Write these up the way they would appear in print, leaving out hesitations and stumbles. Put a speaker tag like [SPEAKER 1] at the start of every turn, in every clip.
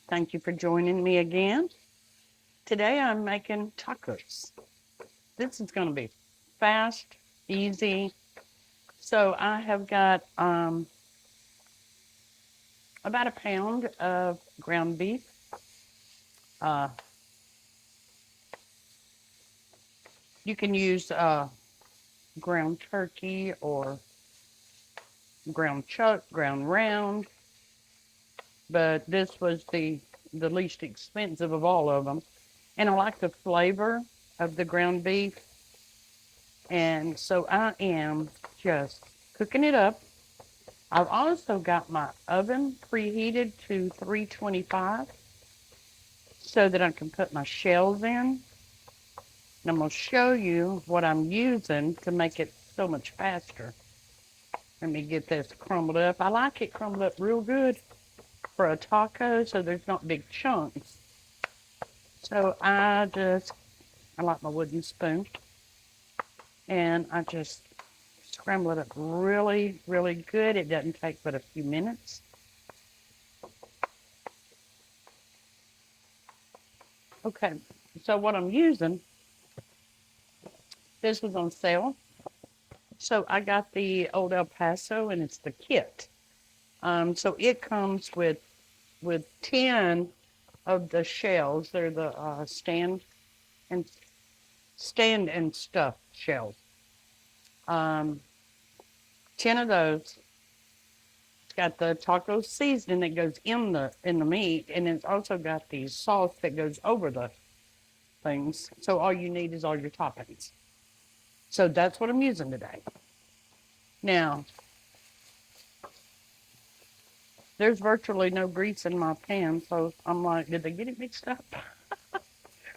[SPEAKER 1] Thank you for joining me again. Today I'm making tacos. This is going to be fast, easy. So I have got about a pound of ground beef. Uh, you can use ground turkey or ground chuck, ground round, but this was the least expensive of all of them. And I like the flavor of the ground beef. And so I am just cooking it up. I've also got my oven preheated to 325 so that I can put my shells in. And I'm going to show you what I'm using to make it so much faster. Let me get this crumbled up. I like it crumbled up real good for a taco so there's not big chunks. So I like my wooden spoon. And I just scramble it up really, really good. It doesn't take but a few minutes. Okay, so what I'm using, this was on sale. So I got the Old El Paso, and it's the kit. So it comes with 10 of the shells. They're the and stand and stuff shells. Um, 10 of those. It's got the taco seasoning that goes in the meat, and it's also got the sauce that goes over the things. So all you need is all your toppings. So that's what I'm using today. Now, there's virtually no grease in my pan, so I'm like, did they get it mixed up?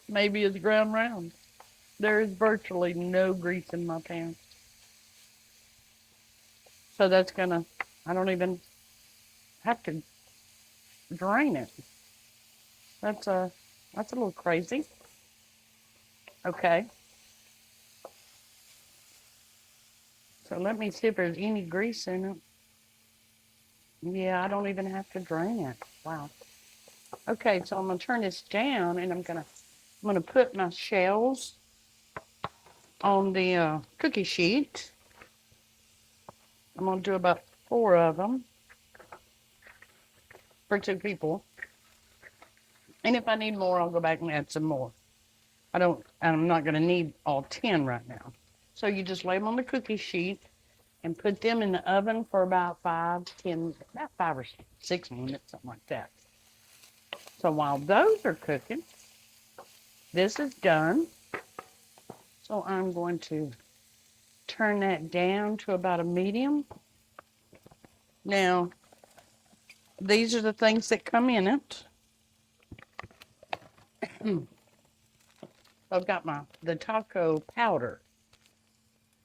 [SPEAKER 1] Maybe it's ground round. There is virtually no grease in my pan. So I don't even have to drain it. That's a, that's a little crazy. Okay, so let me see if there's any grease in it. Yeah, I don't even have to drain it. Wow. Okay, so I'm gonna turn this down and I'm gonna put my shells on the cookie sheet. I'm gonna do about 4 of them for 2 people. And if I need more, I'll go back and add some more. I'm not gonna need all 10 right now. So you just lay them on the cookie sheet and put them in the oven for about 5 or 6 minutes, something like that. So while those are cooking, this is done. So I'm going to turn that down to about a medium. Now, these are the things that come in it. I've got the taco powder.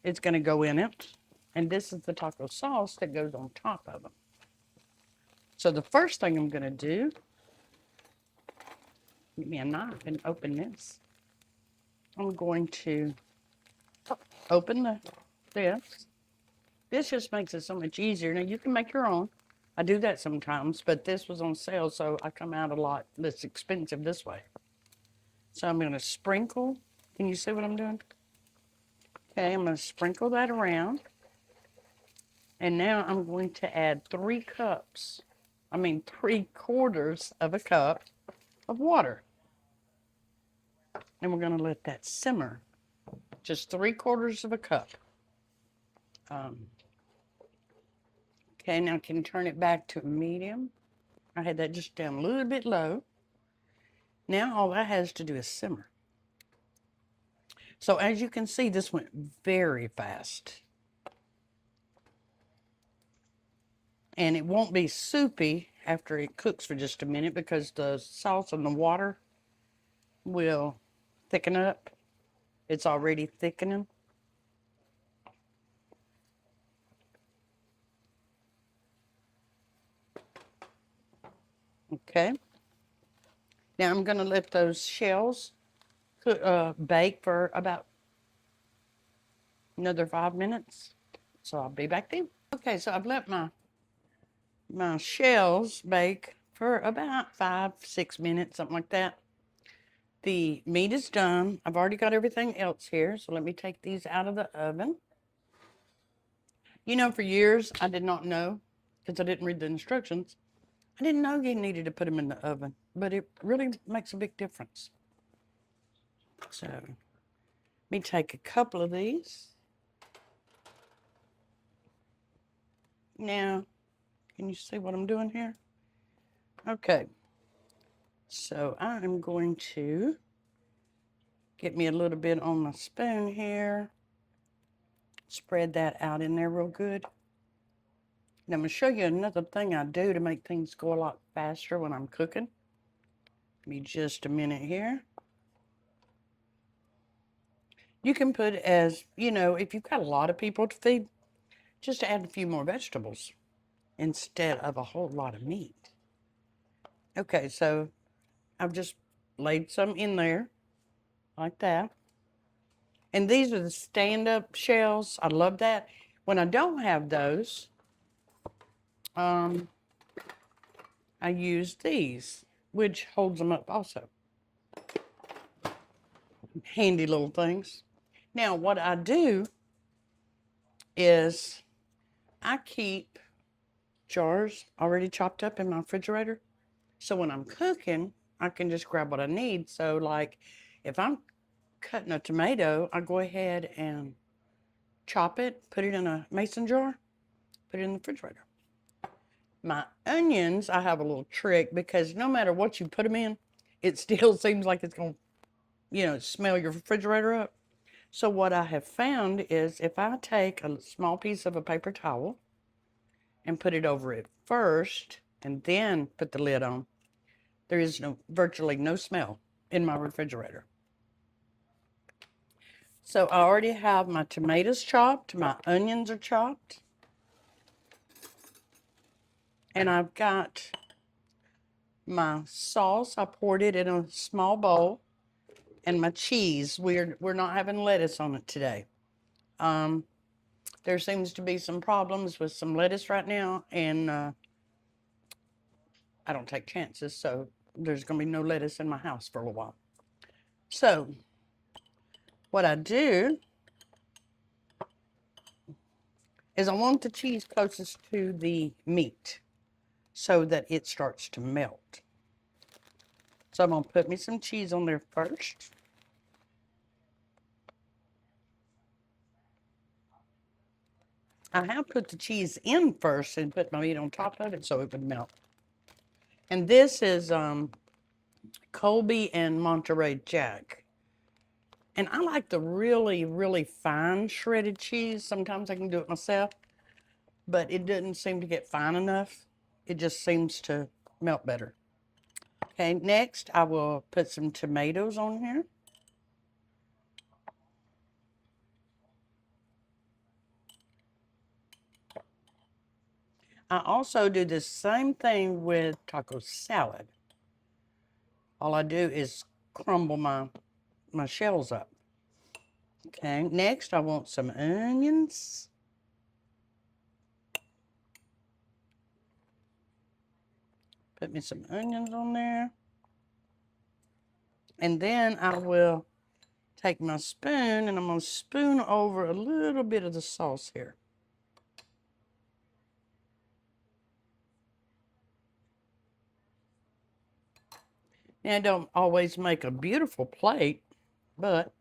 [SPEAKER 1] It's going to go in it. And this is the taco sauce that goes on top of them. So the first thing I'm going to do, get me a knife and open this. I'm going to open this. This just makes it so much easier. Now you can make your own. I do that sometimes, but this was on sale, so I come out a lot less expensive this way. So I'm going to sprinkle. Can you see what I'm doing? Okay, I'm going to sprinkle that around. And now I'm going to add 3/4 of a cup of water. And we're going to let that simmer. Just 3/4 of a cup. Okay, now I can turn it back to a medium. I had that just down a little bit low. Now all that has to do is simmer. So as you can see, this went very fast. And it won't be soupy after it cooks for just a minute because the sauce and the water will thicken up. It's already thickening. Okay. Now I'm going to let those shells bake for about another 5 minutes. So I'll be back then. Okay, so I've let my shells bake for about 5-6 minutes, something like that. The meat is done. I've already got everything else here, so let me take these out of the oven. You know, for years, I did not know, because I didn't read the instructions, I didn't know you needed to put them in the oven, but it really makes a big difference. So, let me take a couple of these. Now, can you see what I'm doing here? Okay. So, I am going to get me a little bit on my spoon here. Spread that out in there real good. And I'm going to show you another thing I do to make things go a lot faster when I'm cooking. Give me just a minute here. You can put as, you know, if you've got a lot of people to feed, just add a few more vegetables instead of a whole lot of meat. Okay, so I've just laid some in there like that. And these are the stand-up shells. I love that. When I don't have those, I use these, which holds them up also. Handy little things. Now, what I do is I keep jars already chopped up in my refrigerator. So when I'm cooking, I can just grab what I need. So like if I'm cutting a tomato, I go ahead and chop it, put it in a mason jar, put it in the refrigerator. My onions, I have a little trick because no matter what you put them in, it still seems like it's going to, you know, smell your refrigerator up. So what I have found is if I take a small piece of a paper towel and put it over it first and then put the lid on, there is virtually no smell in my refrigerator. So I already have my tomatoes chopped, my onions are chopped, and I've got my sauce. I poured it in a small bowl, and my cheese. We're not having lettuce on it today. There seems to be some problems with some lettuce right now, and I don't take chances, so there's going to be no lettuce in my house for a little while. So what I do is I want the cheese closest to the meat so that it starts to melt. So I'm going to put me some cheese on there first. I have put the cheese in first and put my meat on top of it so it would melt. And this is Colby and Monterey Jack. And I like the really, really fine shredded cheese. Sometimes I can do it myself, but it doesn't seem to get fine enough. It just seems to melt better. Okay, next I will put some tomatoes on here. I also do the same thing with taco salad. All I do is crumble my shells up. Okay, next I want some onions. Put me some onions on there. And then I will take my spoon and I'm going to spoon over a little bit of the sauce here. Now, I don't always make a beautiful plate, but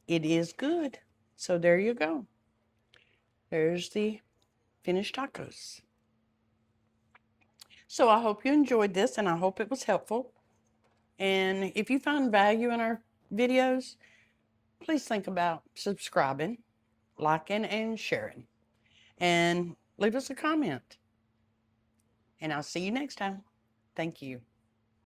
[SPEAKER 1] it is good. So there you go. There's the finished tacos. So I hope you enjoyed this and I hope it was helpful. And if you found value in our videos, please think about subscribing, liking, and sharing. And leave us a comment. And I'll see you next time. Thank you.